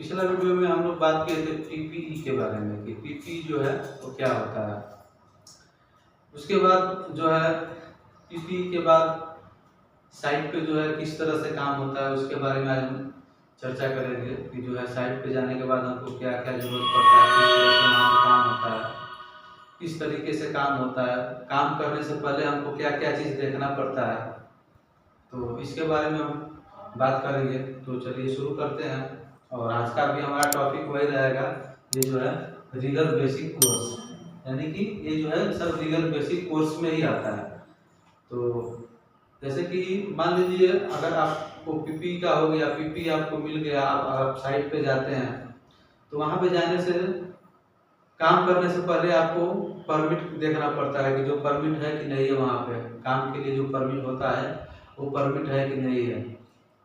पिछला वीडियो में हम लोग बात किए थे पीपीई के बारे में कि पीपीई जो है वो क्या होता है। उसके बाद जो है पीपीई के बाद साइट पे जो है किस तरह से काम होता है उसके बारे में आज हम चर्चा करेंगे कि जो है साइट पे जाने के बाद हमको क्या क्या जरूरत पड़ता है, किस तरह से वहाँ पे काम होता है, किस तरीके से काम होता है, काम करने से पहले हमको क्या क्या चीज़ देखना पड़ता है। तो इसके बारे में हम बात करेंगे। तो चलिए शुरू करते हैं। और आज का भी हमारा टॉपिक वही रहेगा, ये जो है रीगल बेसिक कोर्स, यानी कि ये जो है सब रीगल बेसिक कोर्स में ही आता है। तो जैसे कि मान लीजिए अगर आपको पीपी का हो गया, पीपी आपको मिल गया, आप साइट पे जाते हैं तो वहाँ पे जाने से काम करने से पहले आपको परमिट देखना पड़ता है कि जो परमिट है कि नहीं है, वहाँ पे काम के लिए जो परमिट होता है वो परमिट है कि नहीं है।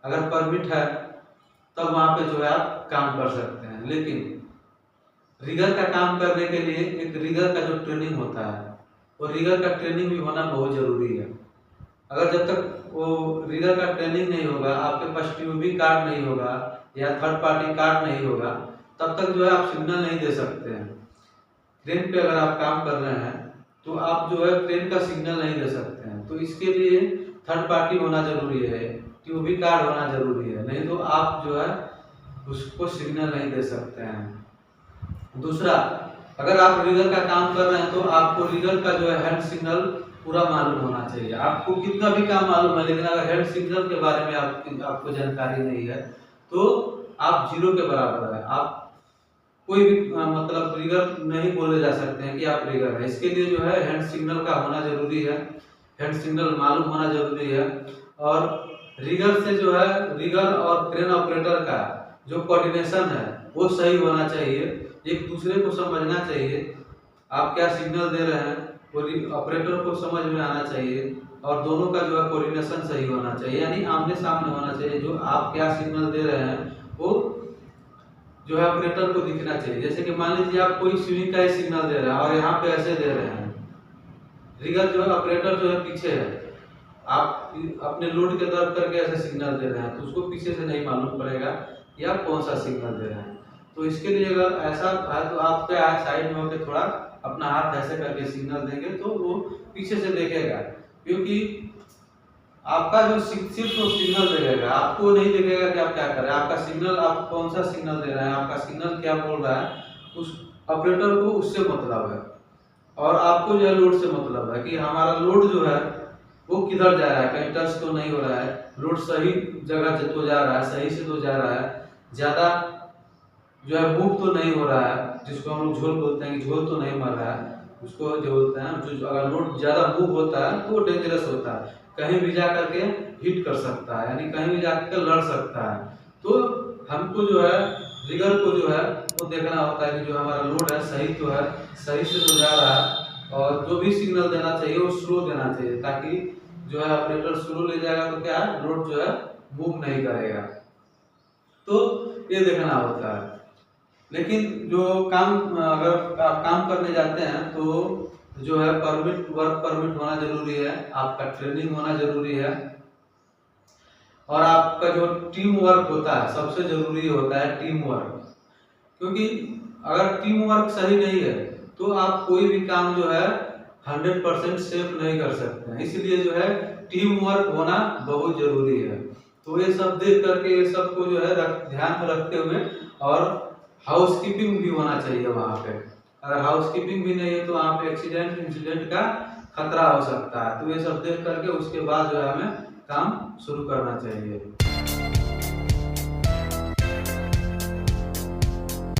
अगर परमिट है तब वहाँ पे जो है आप काम कर सकते हैं। लेकिन रीगर का काम करने के लिए एक रीगर का जो ट्रेनिंग होता है वो रीगर का ट्रेनिंग भी होना बहुत ज़रूरी है। अगर जब तक वो रीगर का ट्रेनिंग नहीं होगा, आपके पास ट्यूबी कार्ड नहीं होगा या थर्ड पार्टी कार्ड नहीं होगा, तब तक जो है आप सिग्नल नहीं दे सकते हैं। क्रेन पे अगर आप काम कर रहे हैं तो आप जो है क्रेन का सिग्नल नहीं दे सकते हैं। तो इसके लिए थर्ड पार्टी होना जरूरी है, ट्यूबी कार्ड होना जरूरी है, नहीं तो आप जो है उसको सिग्नल नहीं दे सकते हैं। दूसरा, अगर आप रीगर का काम कर रहे हैं तो आपको रीगर का जो है हैंड सिग्नल पूरा मालूम होना चाहिए। आपको कितना भी काम मालूम है, लेकिन अगर हैंड सिग्नल के बारे में आपको जानकारी नहीं है तो आप जीरो के बराबर है। आप कोई भी मतलब रीगर नहीं बोले जा सकते हैं कि आप रीगर है। इसके लिए जो है हैंड सिग्नल का होना जरूरी है, हैंड सिग्नल मालूम होना जरूरी है। और रीगर से जो है रीगर और क्रेन ऑपरेटर का जो कोऑर्डिनेशन है वो सही होना चाहिए, एक दूसरे को समझना चाहिए। आप क्या सिग्नल दे रहे हैं वो ऑपरेटर को समझ में आना चाहिए और दोनों का जो है कोऑर्डिनेशन सही होना चाहिए, यानी आमने सामने होना चाहिए। जो आप क्या सिग्नल दे रहे हैं वो जो है ऑपरेटर को दिखना चाहिए। जैसे कि मान लीजिए आप कोई स्विंग का ही सिग्नल दे रहे हैं और यहाँ पे ऐसे दे रहे हैं, रीगर जो है ऑपरेटर जो है पीछे है, आप अपने लोड के तरफ करके ऐसे सिग्नल दे रहे हैं तो उसको पीछे से नहीं मालूम पड़ेगा कि आप कौन सा सिग्नल दे रहे हैं। तो इसके लिए अगर ऐसा है तो आप क्या साइड में होकर थोड़ा अपना हाथ ऐसे करके सिग्नल देंगे तो वो पीछे से देखेगा, क्योंकि आपका जो सिर्फ तो सिग्नल देगा, आपको नहीं देखेगा कि आप क्या कर रहे हैं। आपका सिग्नल, आप कौन सा सिग्नल दे रहे हैं, आपका सिग्नल क्या बोल रहा है, उस ऑपरेटर को उससे मतलब है। और आपको जो है लोड से मतलब है कि हमारा लोड जो है वो किधर जा रहा है, कहीं टच तो नहीं हो रहा है, लोड सही जगह तो जा रहा है, सही से तो जा रहा है, ज़्यादा जो है मूव तो नहीं हो रहा है, जिसको हम लोग झोल बोलते हैं कि झोल तो नहीं मर रहा है, उसको जो बोलते हैं। जो अगर लोड ज़्यादा मूव होता है तो वो डेंजरस होता है, कहीं भी जा करके हिट कर सकता है, यानी कहीं भी जाकर लड़ सकता है। तो हमको जो है रीगर को जो है वो देखना होता है कि जो हमारा लोड है सही तो है, सही से तो जा रहा है, और जो भी सिग्नल देना चाहिए वो स्लो देना चाहिए, ताकि जो है ऑपरेटर स्लो ले जाएगा तो क्या है लोड जो है मूव नहीं करेगा। तो ये देखना होता है। लेकिन जो काम, अगर आप काम करने जाते हैं तो जो है परमिट, वर्क परमिट होना जरूरी है, आपका ट्रेनिंग होना जरूरी है, और आपका जो टीम वर्क होता है सबसे जरूरी होता है टीम वर्क। क्योंकि अगर टीम वर्क सही नहीं है तो आप कोई भी काम जो है 100% सेफ नहीं कर सकते हैं। इसलिए जो है टीम वर्क होना बहुत जरूरी है। तो ये सब देख करके ये सबको जो है ध्यान में रखते हुए, और हाउसकीपिंग भी होना चाहिए वहाँ पे। अगर हाउसकीपिंग भी नहीं है तो वहाँ पे एक्सीडेंट इंसिडेंट का खतरा हो सकता है। तो ये सब देख करके उसके बाद जो है हमें काम शुरू करना चाहिए।